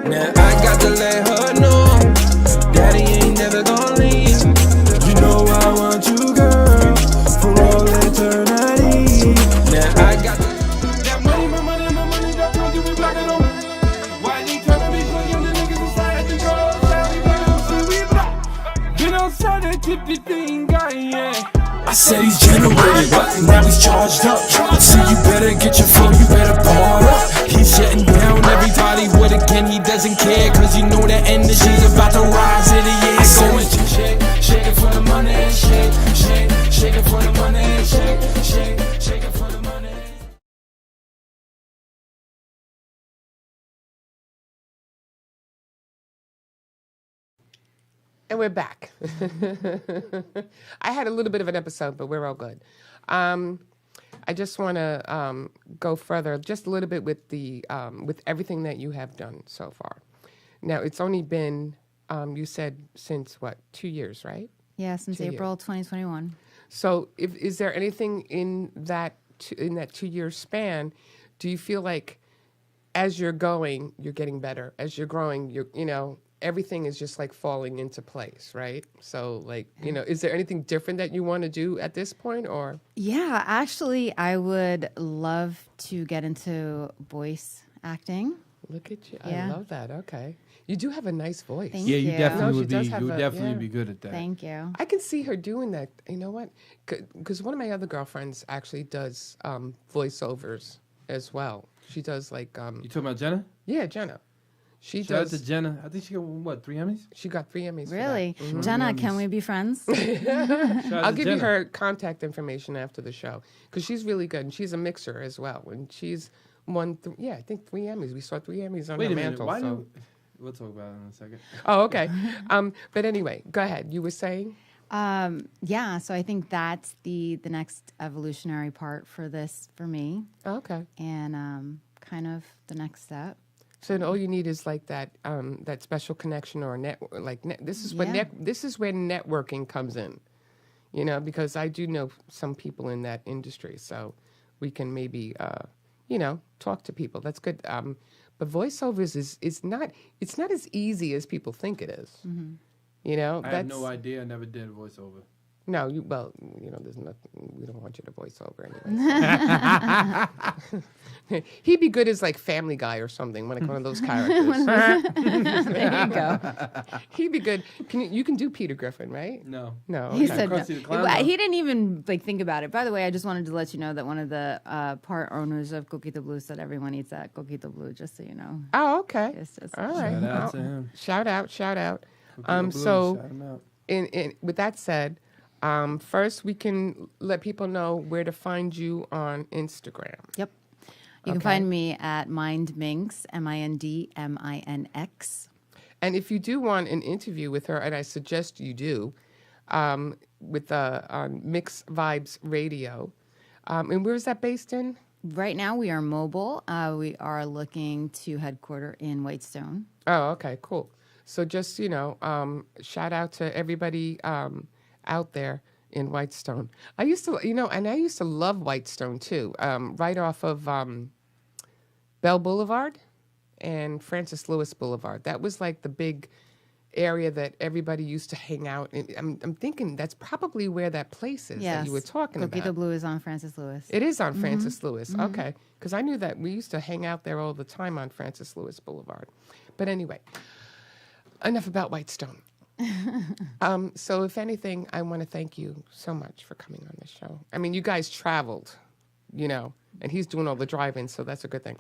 Now I got to let her know Daddy ain't never gonna leave. You know I want you, girl, for all eternity. Now I got that money, my money, that don't give me black and on. Why they tryna be playing the niggas inside the girls? Been outside that tippy thing, guy, yeah. I said he's generated, now he's charged up. So you better get your flow, you better bar up. He's shutting down everybody with again, he doesn't care. Cause you know that energy's about to rise in the air. I said shake, shake it for the money, shake, shake, shake it for the money, shake, shake, shake it for the money. And we're back. I had a little bit of an episode, but we're all good. I just want to go further just a little bit with the with everything that you have done so far. Now, it's only been, you said, since what, 2 years, right? Yeah, since 2 years. April 2021. So, is there anything in that 2 year span? Do you feel like, as you're going, you're getting better? As you're growing, everything is just like falling into place, right? So, like, is there anything different that you want to do at this point, or? Yeah, actually, I would love to get into voice acting. Look at you! Yeah. I love that. Okay, you do have a nice voice. Thank Yeah, you. you definitely No, would she be. does have You would a- definitely yeah. be good at that. Thank you. I can see her doing that. You know what? Because one of my other girlfriends actually does voiceovers as well. She does like You talking about Jenna? yeah, Jenna. She Shout out does. to Jenna. I think she got what, 3 Emmys? She got 3 Emmys. for that. Really? Mhm. Jenna, Emmys. can we be friends? Shout out I'll to give you Jenna. her contact information after the show because she's really good and she's a mixer as well. And she's won, I think 3 Emmys. We saw 3 Emmys on Wait her a minute. mantle. Why so. do? We'll talk about it in a second. Oh, okay. But anyway, go ahead. You were saying? Yeah, so I think that's the next evolutionary part for this for me, Oh, okay. and kind of the next step. So then all you need is like that that special connection or this is Yeah. this is where networking comes in, because I do know some people in that industry, so we can maybe talk to people. That's good. But voiceovers is not as easy as people think it is. I have no idea. I never did a voiceover. No, there's nothing. We don't want you to voice over anyway. He'd be good as like Family Guy or something, like one of those characters. There you go. He'd be good. You can do Peter Griffin, right? No. No. He okay. said no. Krusty the Clown, though. He didn't even think about it. By the way, I just wanted to let you know that one of the part owners of Coquito Blue said everyone eats at Coquito Blue, just so you know. Oh, okay. It's just- All right. Shout out to him. Shout out. Blue, So shout him out. with that said, first we can let people know where to find you on Instagram. Yep. You can find me at MindMinx, MindMinx. And if you do want an interview with her, and I suggest you do, with on Mix Vibes Radio. And where is that based in? Right now we are mobile. We are looking to headquarter in Whitestone. Oh, okay, cool. So just, shout out to everybody out there in Whitestone. I used to, and I used to love Whitestone too, right off of Bell Boulevard and Francis Lewis Boulevard. That was like the big area that everybody used to hang out in. I'm thinking that's probably where that place is that you were talking Coquito about. Blue is on Francis Lewis. It is on Francis Lewis. Okay. Because I knew that we used to hang out there all the time on Francis Lewis Boulevard. But anyway, enough about Whitestone. So if anything, I want to thank you so much for coming on the show. I mean, you guys traveled, and he's doing all the driving, so that's a good thing.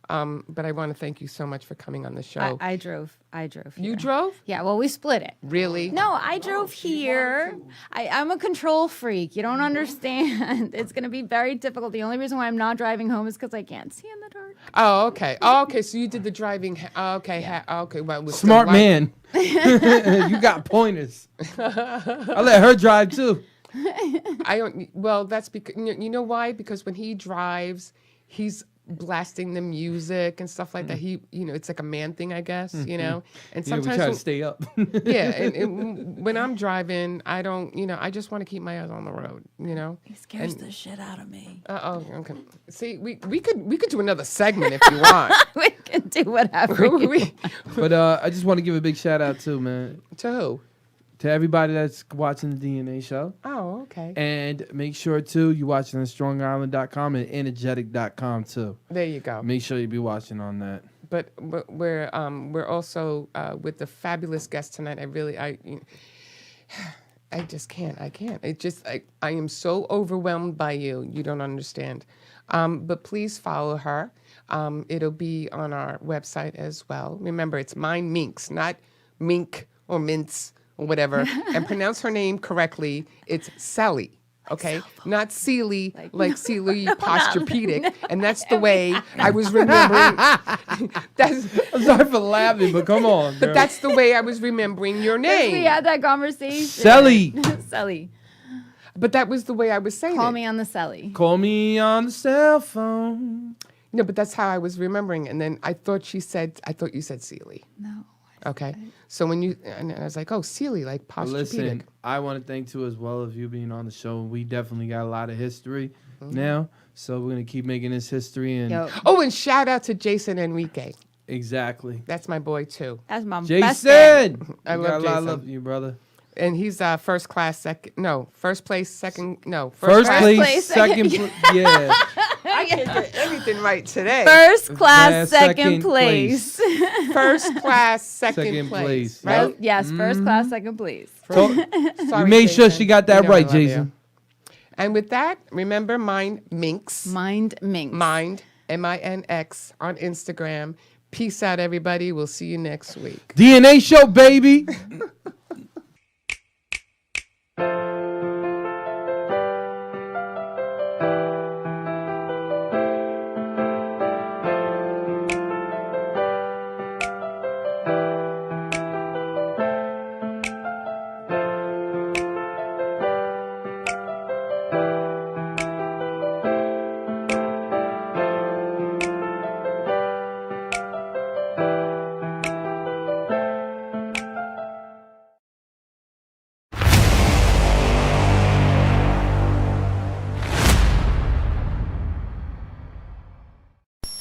But I want to thank you so much for coming on the show. I drove. You here. drove? Yeah, well, we split it. Really? No, I drove here. I'm a control freak. You don't understand. It's going to be very difficult. The only reason why I'm not driving home is because I can't see in the dark. Oh, okay. Oh, okay. So you did the driving. Okay. Okay. Well, it was Smart still man. You got pointers. I let her drive too. I don't. Well, that's because you know why? Because when he drives, he's blasting the music and stuff like that. He, it's like a man thing, I guess. And Yeah, we sometimes try to stay up. yeah, and when I'm driving, I don't. I just want to keep my eyes on the road. He scares the shit out of me. Okay. See, we could do another segment if you want. We can do whatever. But I just want to give a big shout out too, man. To who? To everybody that's watching the DNA show. Oh, okay. And make sure too you watching on StrongIsland.com and Energetic.com too. There you go. Make sure you be watching on that. But we're also with the fabulous guest tonight. I just can't. I can't. It just I am so overwhelmed by you. You don't understand. But please follow her. It'll be on our website as well. Remember, it's Mind Minx, not Mink or Mince or whatever. And pronounce her name correctly. It's Celli. Okay, not Celli, like Celli Posturepedic, and that's the way I was remembering. I'm sorry for laughing, but come on. But that's the way I was remembering your name. We had that conversation. Celli. Celli. But that was the way I was saying Call it. me on the Celli. Call me on the cell phone. No, but that's how I was remembering. And then I thought you said Celli. No. Okay. So when you, and I was like, oh, Celli, like But posturepedic. listen, I want to thank too as well of you being on the show. We definitely got a lot of history now, so we're gonna keep making this history. And Oh, and shout out to Jason Enrique. exactly, That's my boy too. That's my best Jason. friend. I You love got a lot of Jason. love for you, brother. And he's first place, second, no. First place, place, second, yeah. I can't get anything right today. First class, second second place. First class, second Second place. place, Right? yep. Yes, first class, second place. So, Sorry, you made sure Jason. she got that You know I right, love you. Jason. And with that, remember Mind Minx. Mind Minx. Mind, MINX on Instagram. Peace out, everybody. We'll see you next week. DNA show, baby.